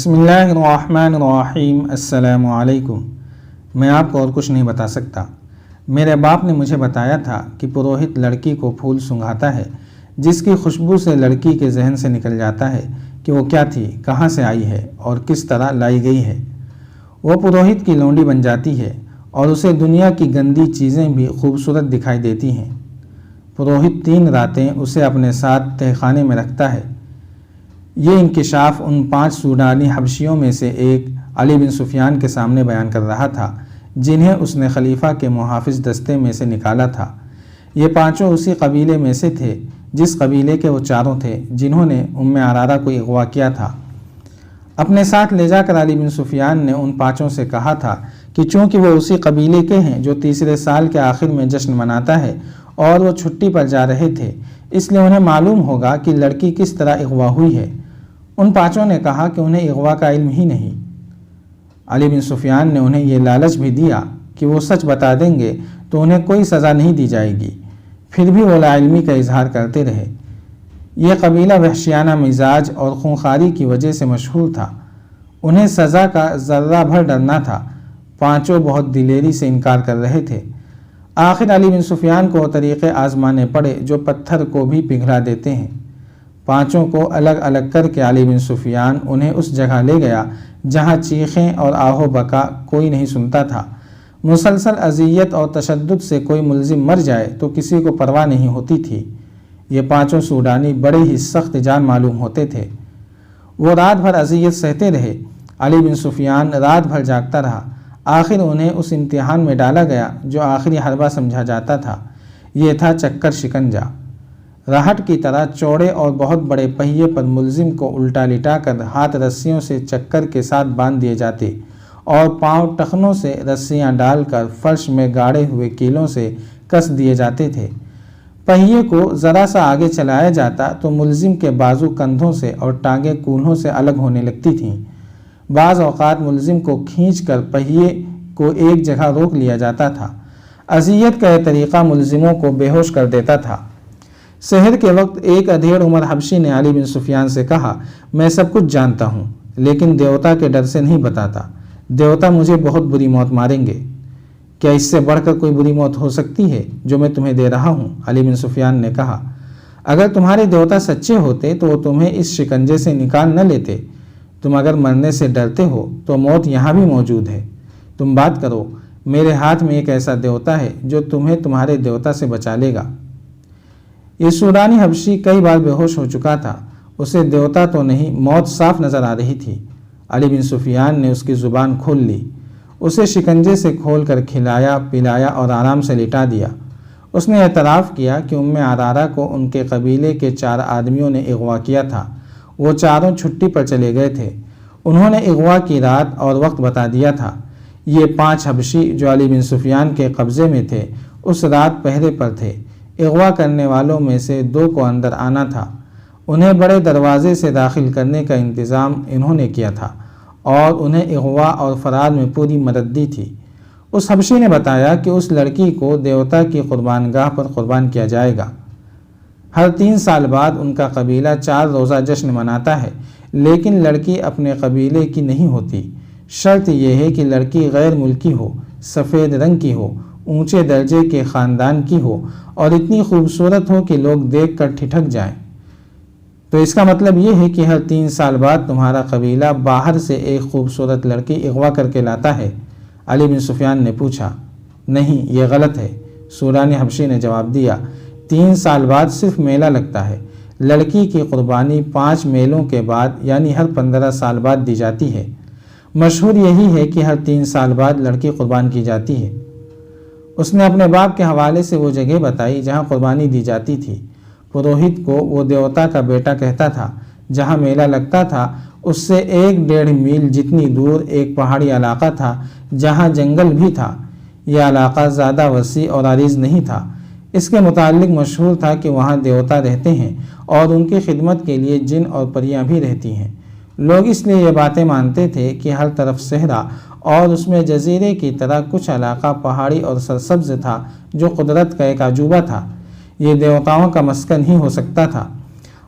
بسم اللہ الرحمن الرحیم۔ السلام علیکم۔ میں آپ کو اور کچھ نہیں بتا سکتا۔ میرے باپ نے مجھے بتایا تھا کہ پروہت لڑکی کو پھول سنگھاتا ہے جس کی خوشبو سے لڑکی کے ذہن سے نکل جاتا ہے کہ وہ کیا تھی، کہاں سے آئی ہے اور کس طرح لائی گئی ہے۔ وہ پروہت کی لونڈی بن جاتی ہے اور اسے دنیا کی گندی چیزیں بھی خوبصورت دکھائی دیتی ہیں۔ پروہت 3 راتیں اسے اپنے ساتھ تہہ خانے میں رکھتا ہے۔ یہ انکشاف ان 5 سوڈانی حبشیوں میں سے ایک علی بن سفیان کے سامنے بیان کر رہا تھا جنہیں اس نے خلیفہ کے محافظ دستے میں سے نکالا تھا۔ یہ 5 اسی قبیلے میں سے تھے جس قبیلے کے وہ 4 تھے جنہوں نے عرارہ کو اغوا کیا تھا۔ اپنے ساتھ لے جا کر علی بن سفیان نے ان 5 سے کہا تھا کہ چونکہ وہ اسی قبیلے کے ہیں جو تیسرے سال کے آخر میں جشن مناتا ہے اور وہ چھٹی پر جا رہے تھے، اس لیے انہیں معلوم ہوگا کہ لڑکی کس طرح اغوا ہوئی ہے۔ ان 5 نے کہا کہ انہیں اغوا کا علم ہی نہیں۔ علی بن سفیان نے انہیں یہ لالچ بھی دیا کہ وہ سچ بتا دیں گے تو انہیں کوئی سزا نہیں دی جائے گی، پھر بھی وہ لا علمی کا اظہار کرتے رہے۔ یہ قبیلہ وحشیانہ مزاج اور خونخواری کی وجہ سے مشہور تھا۔ انہیں سزا کا ذرہ بھر ڈر نہ تھا۔ 5 بہت دلیری سے انکار کر رہے تھے۔ آخر علی بن سفیان کو طریقے آزمانے پڑے جو پتھر کو بھی پگھلا دیتے ہیں۔ 5 کو الگ الگ کر کے علی بن سفیان انہیں اس جگہ لے گیا جہاں چیخیں اور آہ و بکا کوئی نہیں سنتا تھا۔ مسلسل اذیت اور تشدد سے کوئی ملزم مر جائے تو کسی کو پرواہ نہیں ہوتی تھی۔ یہ 5 سوڈانی بڑے ہی سخت جان معلوم ہوتے تھے۔ وہ رات بھر اذیت سہتے رہے۔ علی بن سفیان رات بھر جاگتا رہا۔ آخر انہیں اس امتحان میں ڈالا گیا جو آخری حربہ سمجھا جاتا تھا۔ یہ تھا چکر شکنجہ۔ راہٹ کی طرح چوڑے اور بہت بڑے پہیے پر ملزم کو الٹا لٹا کر ہاتھ رسیوں سے چکر کے ساتھ باندھ دیے جاتے اور پاؤں ٹخنوں سے رسیاں ڈال کر فرش میں گاڑے ہوئے کیلوں سے کس دیے جاتے تھے۔ پہیے کو ذرا سا آگے چلایا جاتا تو ملزم کے بازو کندھوں سے اور ٹانگیں کونھوں سے الگ ہونے لگتی تھیں۔ بعض اوقات ملزم کو کھینچ کر پہیے کو ایک جگہ روک لیا جاتا تھا۔ اذیت کا یہ طریقہ ملزموں کو بے ہوش کر دیتا تھا۔ سحر کے وقت ایک ادھیڑ عمر حبشی نے علی بن سفیان سے کہا، میں سب کچھ جانتا ہوں لیکن دیوتا کے ڈر سے نہیں بتاتا۔ دیوتا مجھے بہت بری موت ماریں گے۔ کیا اس سے بڑھ کر کوئی بری موت ہو سکتی ہے جو میں تمہیں دے رہا ہوں؟ علی بن سفیان نے کہا، اگر تمہارے دیوتا سچے ہوتے تو وہ تمہیں اس شکنجے سے نکال نہ لیتے۔ تم اگر مرنے سے ڈرتے ہو تو موت یہاں بھی موجود ہے۔ تم بات کرو، میرے ہاتھ میں ایک ایسا دیوتا ہے جو تمہیں تمہارے دیوتا سے بچا لے گا۔ یہ سوڈانی حبشی کئی بار بے ہوش ہو چکا تھا۔ اسے دیوتا تو نہیں، موت صاف نظر آ رہی تھی۔ علی بن سفیان نے اس کی زبان کھول لی، اسے شکنجے سے کھول کر کھلایا پلایا اور آرام سے لٹا دیا۔ اس نے اعتراف کیا کہ عرارہ کو ان کے قبیلے کے 4 آدمیوں نے اغوا کیا تھا۔ وہ 4 چھٹی پر چلے گئے تھے۔ انہوں نے اغوا کی رات اور وقت بتا دیا تھا۔ یہ 5 حبشی جو علی بن سفیان کے قبضے میں تھے اس رات پہرے پر تھے۔ اغوا کرنے والوں میں سے 2 کو اندر آنا تھا۔ انہیں بڑے دروازے سے داخل کرنے کا انتظام انہوں نے کیا تھا اور انہیں اغوا اور فرار میں پوری مدد دی تھی۔ اس حبشی نے بتایا کہ اس لڑکی کو دیوتا کی قربان گاہ پر قربان کیا جائے گا۔ ہر 3 سال بعد ان کا قبیلہ 4 روزہ جشن مناتا ہے، لیکن لڑکی اپنے قبیلے کی نہیں ہوتی۔ شرط یہ ہے کہ لڑکی غیر ملکی ہو، سفید رنگ کی ہو، اونچے درجے کے خاندان کی ہو اور اتنی خوبصورت ہو کہ لوگ دیکھ کر ٹھٹک جائیں۔ تو اس کا مطلب یہ ہے کہ ہر 3 سال بعد تمہارا قبیلہ باہر سے ایک خوبصورت لڑکی اغوا کر کے لاتا ہے؟ علی بن سفیان نے پوچھا۔ نہیں، یہ غلط ہے، سوڈانی حبشی نے جواب دیا۔ 3 سال بعد صرف میلہ لگتا ہے۔ لڑکی کی قربانی 5 میلوں کے بعد یعنی ہر 15 سال بعد دی جاتی ہے۔ مشہور یہی ہے کہ ہر 3 سال بعد لڑکی قربان کی جاتی ہے۔ اس نے اپنے باپ کے حوالے سے وہ جگہ بتائی جہاں قربانی دی جاتی تھی۔ پروہت کو وہ دیوتا کا بیٹا کہتا تھا۔ جہاں میلہ لگتا تھا اس سے 1.5 میل جتنی دور ایک پہاڑی علاقہ تھا جہاں جنگل بھی تھا۔ یہ علاقہ زیادہ وسیع اور عریض نہیں تھا۔ اس کے متعلق مشہور تھا کہ وہاں دیوتا رہتے ہیں اور ان کی خدمت کے لیے جن اور پریاں بھی رہتی ہیں۔ لوگ اس لیے یہ باتیں مانتے تھے کہ ہر طرف صحرا اور اس میں جزیرے کی طرح کچھ علاقہ پہاڑی اور سرسبز تھا جو قدرت کا ایک عجوبہ تھا۔ یہ دیوتاؤں کا مسکن ہی ہو سکتا تھا۔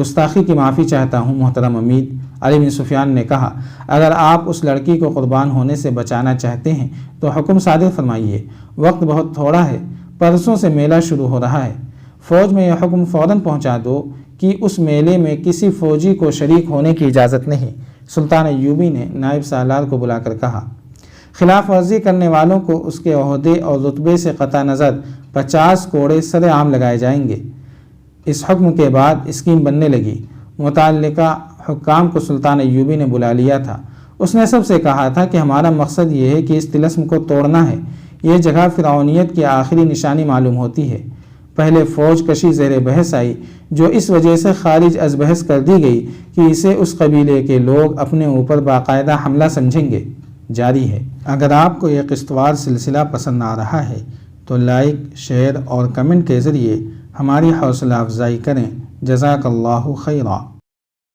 گستاخی کی معافی چاہتا ہوں محترم امید۔ علی بن سفیان نے کہا، اگر آپ اس لڑکی کو قربان ہونے سے بچانا چاہتے ہیں تو حکم صادر فرمائیے، وقت بہت تھوڑا ہے، پرسوں سے میلہ شروع ہو رہا ہے۔ فوج میں یہ حکم فوراً پہنچا دو کہ اس میلے میں کسی فوجی کو شریک ہونے کی اجازت نہیں۔ سلطان ایوبی نے نائب سالار کو بلا کر کہا، خلاف ورزی کرنے والوں کو اس کے عہدے اور رتبے سے قطع نظر 50 کوڑے سر عام لگائے جائیں گے۔ اس حکم کے بعد اسکیم بننے لگی۔ متعلقہ حکام کو سلطان ایوبی نے بلا لیا تھا۔ اس نے سب سے کہا تھا کہ ہمارا مقصد یہ ہے کہ اس طلسم کو توڑنا ہے۔ یہ جگہ فرعونیت کی آخری نشانی معلوم ہوتی ہے۔ پہلے فوج کشی زیر بحث آئی، جو اس وجہ سے خارج از بحث کر دی گئی کہ اسے اس قبیلے کے لوگ اپنے اوپر باقاعدہ حملہ سمجھیں گے۔ جاری ہے۔ اگر آپ کو یہ قسط وار سلسلہ پسند آ رہا ہے تو لائک، شیئر اور کمنٹ کے ذریعے ہماری حوصلہ افزائی کریں۔ جزاک اللہ خیرا۔